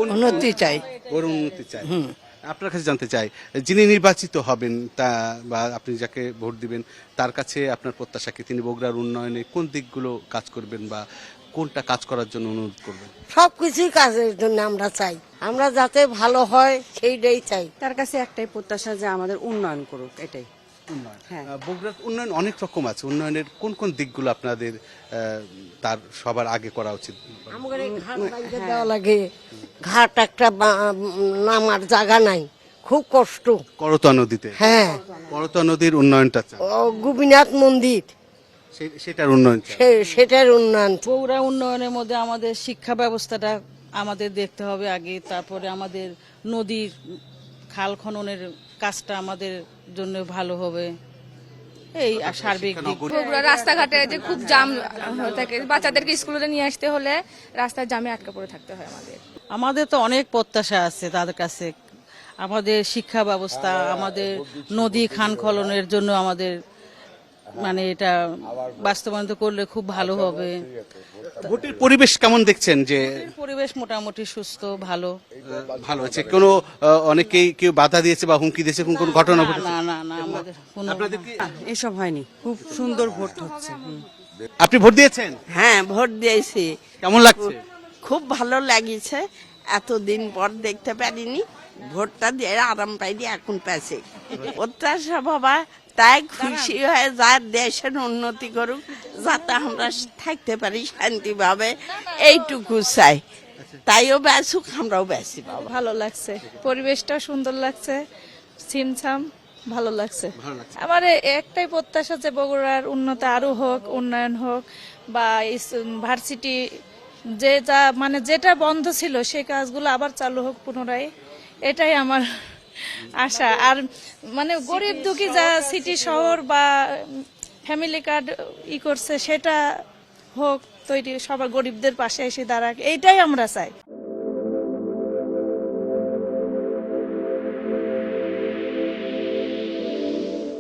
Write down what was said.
উন্নতি চাই। বড় উন্নতি চাই। আপনার কাছে জানতে চাই, যিনি নির্বাচিত হবেন তা বা আপনি যাকে ভোট দিবেন তার কাছে আপনার প্রত্যাশা কি তিনি বগুড়ার উন্নয়নে কোন দিকগুলো কাজ করবেন বা কোনটা কাজ করার জন্য অনুরোধ করবেন? সবকিছুই কাজের জন্য আমরা চাই, আমরা যাতে ভালো হয় সেইটাই চাই। তার কাছে একটাই প্রত্যাশা যে আমাদের উন্নয়ন করুক, এটাই। উন্নয়ন, হ্যাঁ। বগুড়ার উন্নয়ন অনেক রকম আছে। উন্নয়নের কোন কোন দিকগুলো আপনাদের তার সবার আগে করা উচিত? আমাদের এই ঘাট বাইরে দেওয়া লাগে, ঘাট একটা নামার জায়গা নাই, খুব কষ্ট। করতোয়া নদীতে, হ্যাঁ, করতোয়া নদীর উন্নয়নটা চান? ও গোপীনাথ মন্দির, সেটার উন্নয়ন চান? সেটার উন্নয়ন। বগুড়া উন্নয়নের মধ্যে আমাদের শিক্ষা ব্যবস্থাটা আমাদের দেখতে হবে আগে, তারপরে আমাদের নদীর খাল খননের কাজটা আমাদের জন্য ভালো হবে, এই সার্বিক দিক। বগুড়া রাস্তাঘাটে যে খুব জাম হয়ে থাকে, বাচ্চাদেরকে স্কুলে নিয়ে আসতে হলে রাস্তায় জামে আটকা পড়ে থাকতে হয় আমাদের। আমাদের তো অনেক প্রত্যাশা আছে তাদের কাছে, আমাদের শিক্ষা ব্যবস্থা, আমাদের নদী খান খননের জন্য আমাদের মানে এটা বাস্তবায়িত করলে খুব ভালো হবে। ভোটের পরিবেশ কেমন দেখছেন? যে পরিবেশ মোটামুটি সুস্থ, ভালো। ভালো আছে? কোনো অনেকেই কেউ বাধা দিয়েছে বা হুমকি দিয়েছে, কোন কোন ঘটনা না ঘটেছে? না না না, আমাদের কোনো আপনাদের কি এসব হয়নি, খুব সুন্দর ভোট হচ্ছে। আপনি ভোট দিয়েছেন? হ্যাঁ, ভোট দিয়েছি। কেমন লাগছে? খুব ভালো লাগিছে, এতদিন পর দেখতে পারিনি। ভোটটা দিয়ে আরাম পাইনি, এখন পাইছি। প্রত্যাশা বাবা তাই খুশি হয়ে যার দেশের উন্নতি করুক, যাতে আমরা থাকতে পারি শান্তিভাবে, এইটুকু চাই। তাইও বেসুক, আমরাও বেশি বাবা। ভালো লাগছে, পরিবেশটা সুন্দর লাগছে, ছিমছাম, ভালো লাগছে। আমার একটাই প্রত্যাশা যে বগুড়ার উন্নতি আরো হোক, উন্নয়ন হোক, বা ভার্সিটি যে যা মানে যেটা বন্ধ ছিল সেই কাজগুলো আবার চালু হোক পুনরায়, এটাই আমার আশা। আর মানে গরিব দুঃখী যা সিটি শহর বা ফ্যামিলি কার্ড করছে সেটা হোক তৈরি, সবার গরিবদের পাশে এসে দাঁড়াক, এইটাই আমরা চাই।